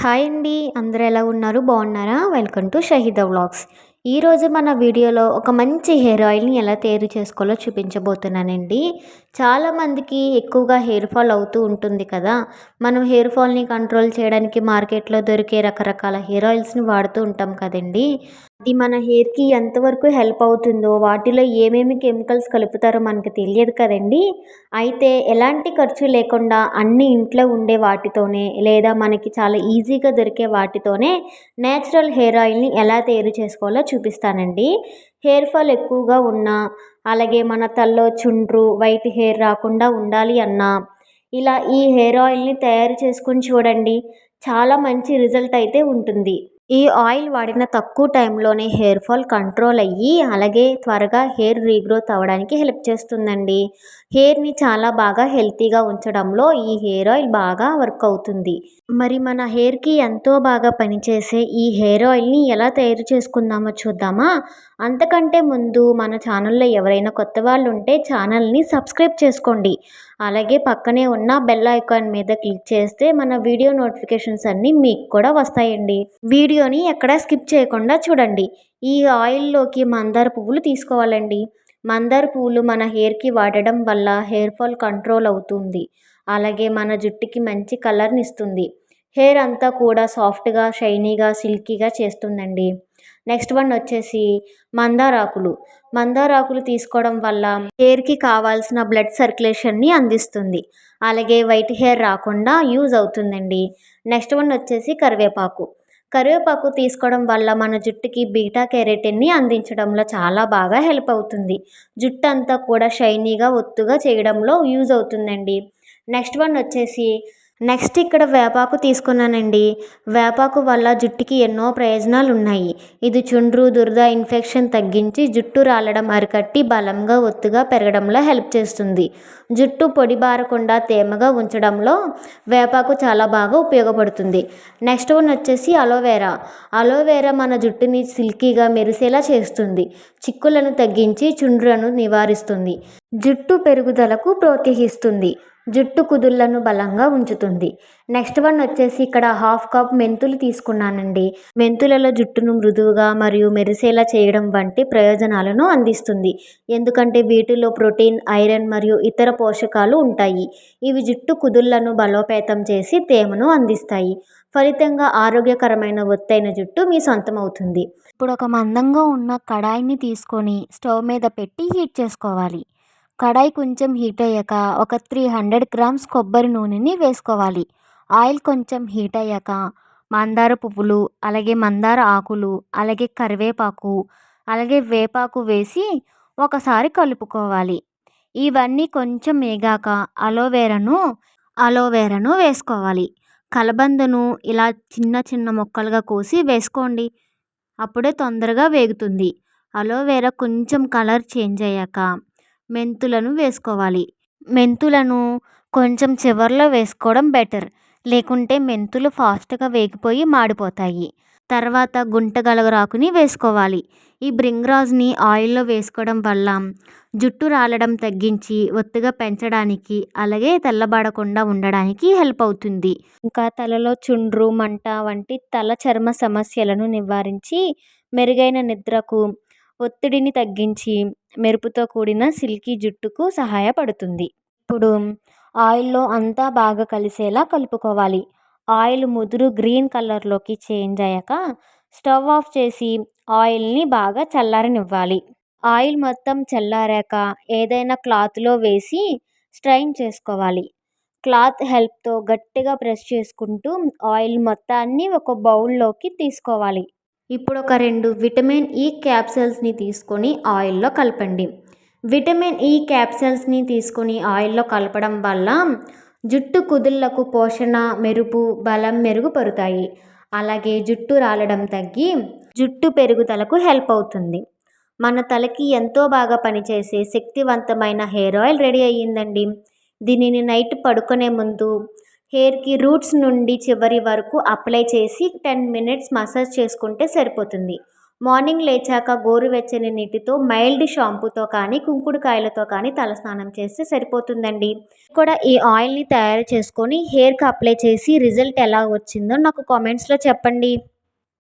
Hi అండి. అందరూ ఎలా ఉన్నారు? బాగున్నారా? Welcome to Shahida vlogs. ఈరోజు మన వీడియోలో ఒక మంచి హెయిర్ ఆయిల్‌ని ఎలా తయారు చేసుకోవాలో చూపించబోతున్నానండి. చాలామందికి ఎక్కువగా హెయిర్ ఫాల్ అవుతూ ఉంటుంది కదా! మనం హెయిర్ ఫాల్‌ని కంట్రోల్ చేయడానికి మార్కెట్‌లో దొరికే రకరకాల హెయిర్ ఆయిల్స్‌ని వాడుతూ ఉంటాం కదండీ! అది మన హెయిర్‌కి ఎంతవరకు హెల్ప్ అవుతుందో, వాటిలో ఏమేమి కెమికల్స్ కలుపుతారో మనకు తెలియదు కదండీ! అయితే ఎలాంటి ఖర్చు లేకుండా అన్నీ ఇంట్లో ఉండే వాటితోనే లేదా మనకి చాలా ఈజీగా దొరికే వాటితోనే నేచురల్ హెయిర్ ఆయిల్‌ని ఎలా తయారు చేసుకోవాలో చూపిస్తానండి. హెయిర్ ఫాల్ ఎక్కువగా ఉన్నా, అలాగే మన తలలో చుండ్రు, వైట్ హెయిర్ రాకుండా ఉండాలి అన్నా, ఇలా ఈ హెయిర్ ఆయిల్‌ని తయారు చేసుకొని చూడండి. చాలా మంచి రిజల్ట్ అయితే ఉంటుంది. ఈ ఆయిల్ వాడిన తక్కువ టైంలోనే హెయిర్ ఫాల్ కంట్రోల్ అయ్యి, అలాగే త్వరగా హెయిర్ రీగ్రోత్ అవ్వడానికి హెల్ప్ చేస్తుందండి. హెయిర్‌ని చాలా బాగా హెల్తీగా ఉంచడంలో ఈ హెయిర్ ఆయిల్ బాగా వర్క్ అవుతుంది. మరి మన హెయిర్‌కి ఎంతో బాగా పనిచేసే ఈ హెయిర్ ఆయిల్‌ని ఎలా తయారు చేసుకుందామో చూద్దామా? అంతకంటే ముందు మన ఛానల్‌లో ఎవరైనా కొత్త వాళ్ళుంటే ఛానల్‌ని సబ్స్క్రైబ్ చేసుకోండి. అలాగే పక్కనే ఉన్న బెల్ ఐకాన్ మీద క్లిక్ చేస్తే మన వీడియో నోటిఫికేషన్స్ అన్నీ మీకు కూడా వస్తాయండి. వీడియోని ఎక్కడా స్కిప్ చేయకుండా చూడండి. ఈ ఆయిల్‌లోకి మందార పువ్వులు తీసుకోవాలండి. మందార పువ్వులు మన హెయిర్‌కి వాడడం వల్ల హెయిర్ ఫాల్ కంట్రోల్ అవుతుంది. అలాగే మన జుట్టుకి మంచి కలర్‌నిస్తుంది. హెయిర్ అంతా కూడా సాఫ్ట్‌గా, షైనీగా, సిల్కీగా చేస్తుందండి. నెక్స్ట్ వన్ వచ్చేసి మందారాకులు. మందారాకులు తీసుకోవడం వల్ల హెయిర్‌కి కావాల్సిన బ్లడ్ సర్క్యులేషన్‌ని అందిస్తుంది. అలాగే వైట్ హెయిర్ రాకుండా యూజ్ అవుతుందండి. నెక్స్ట్ వన్ వచ్చేసి కరివేపాకు. కరివేపాకు తీసుకోవడం వల్ల మన జుట్టుకి బీటా కెరటిన్‌ని అందించడంలో చాలా బాగా హెల్ప్ అవుతుంది. జుట్టంతా కూడా షైనీగా, ఒత్తుగా చేయడంలో యూజ్ అవుతుందండి. నెక్స్ట్ వన్ వచ్చేసి నెక్స్ట్ ఇక్కడ వేపాకు తీసుకున్నానండి. వేపాకు వల్ల జుట్టుకి ఎన్నో ప్రయోజనాలున్నాయి. ఇది చుండ్రు, దురద, ఇన్ఫెక్షన్ తగ్గించి జుట్టు రాలడం అరికట్టి బలంగా, ఒత్తుగా పెరగడంలో హెల్ప్ చేస్తుంది. జుట్టు పొడిబారకుండా తేమగా ఉంచడంలో వేపాకు చాలా బాగా ఉపయోగపడుతుంది. నెక్స్ట్ వన్ వచ్చేసి అలోవెరా. అలోవెరా మన జుట్టుని సిల్కీగా మెరిసేలా చేస్తుంది. చిక్కులను తగ్గించి చుండ్రులను నివారిస్తుంది. జుట్టు పెరుగుదలకు ప్రోత్సహిస్తుంది. జుట్టు కుదుళ్లను బలంగా ఉంచుతుంది. నెక్స్ట్ వన్ వచ్చేసి ఇక్కడ హాఫ్ కప్ మెంతులు తీసుకున్నానండి. మెంతులలో జుట్టును మృదువుగా మరియు మెరిసేలా చేయడం వంటి ప్రయోజనాలను అందిస్తుంది. ఎందుకంటే వీటిలో ప్రోటీన్, ఐరన్ మరియు ఇతర పోషకాలు ఉంటాయి. ఇవి జుట్టు కుదుళ్లను బలోపేతం చేసి తేమను అందిస్తాయి. ఫలితంగా ఆరోగ్యకరమైన ఒత్తైన జుట్టు మీ సొంతమవుతుంది. ఇప్పుడు ఒక మందంగా ఉన్న కడాయిని తీసుకొని స్టవ్ మీద పెట్టి హీట్ చేసుకోవాలి. కడాయి కొంచెం హీట్ అయ్యాక ఒక 300 గ్రామ్స్ కొబ్బరి నూనెని వేసుకోవాలి. ఆయిల్ కొంచెం హీట్ అయ్యాక మందార పువ్వులు, అలాగే మందార ఆకులు, అలాగే కరివేపాకు, అలాగే వేపాకు వేసి ఒకసారి కలుపుకోవాలి. ఇవన్నీ కొంచెం వేగాక అలోవెరాను వేసుకోవాలి. కలబందను ఇలా చిన్న చిన్న ముక్కలుగా కోసి వేసుకోండి. అప్పుడే తొందరగా వేగుతుంది. అలోవెరా కొంచెం కలర్ చేంజ్ అయ్యాక మెంతులను వేసుకోవాలి. మెంతులను కొంచెం చివర్లో వేసుకోవడం బెటర్. లేకుంటే మెంతులు ఫాస్ట్‌గా వేగిపోయి మాడిపోతాయి. తర్వాత గుంటగలగరాకుని వేసుకోవాలి. ఈ భృంగరాజ్‌ని ఆయిల్‌లో వేసుకోవడం వల్ల జుట్టు రాలడం తగ్గించి ఒత్తుగా పెంచడానికి, అలాగే తెల్లబడకుండా ఉండడానికి హెల్ప్ అవుతుంది. ఇంకా తలలో చుండ్రు, మంట వంటి తల చర్మ సమస్యలను నివారించి మెరుగైన నిద్రకు, ఒత్తిడిని తగ్గించి మెరుపుతో కూడిన సిల్కీ జుట్టుకు సహాయపడుతుంది. ఇప్పుడు ఆయిల్‌లో అంతా బాగా కలిసేలా కలుపుకోవాలి. ఆయిల్ ముదురు గ్రీన్ కలర్‌లోకి చేంజ్ అయ్యాక స్టవ్ ఆఫ్ చేసి ఆయిల్‌ని బాగా చల్లారనివ్వాలి. ఆయిల్ మొత్తం చల్లారాక ఏదైనా క్లాత్‌లో వేసి స్ట్రెయిన్ చేసుకోవాలి. క్లాత్ హెల్ప్‌తో గట్టిగా ప్రెస్ చేసుకుంటూ ఆయిల్ మొత్తాన్ని ఒక బౌల్‌లోకి తీసుకోవాలి. ఇప్పుడు ఒక 2 విటమిన్ ఇ క్యాప్సూల్స్‌ని తీసుకొని ఆయిల్‌లో కలపండి. విటమిన్ ఇ క్యాప్సూల్స్‌ని తీసుకొని ఆయిల్‌లో కలపడం వల్ల జుట్టు కుదుళ్లకు పోషణ, మెరుపు, బలం మెరుగుపడతాయి. అలాగే జుట్టు రాలడం తగ్గి జుట్టు పెరుగుదలకు హెల్ప్ అవుతుంది. మన తలకి ఎంతో బాగా పనిచేసే శక్తివంతమైన హెయిర్ ఆయిల్ రెడీ అయ్యిందండి. దీనిని నైట్ పడుకునే ముందు హెయిర్‌కి రూట్స్ నుండి చివరి వరకు అప్లై చేసి 10 మినిట్స్ మసాజ్ చేసుకుంటే సరిపోతుంది. మార్నింగ్ లేచాక గోరువెచ్చని నీటితో మైల్డ్ షాంపూతో కానీ కుంకుడుకాయలతో కానీ తలస్నానం చేస్తే సరిపోతుందండి. కూడా ఈ ఆయిల్ని తయారు చేసుకొని హెయిర్కి అప్లై చేసి రిజల్ట్ ఎలా వచ్చిందో నాకు కామెంట్స్లో చెప్పండి.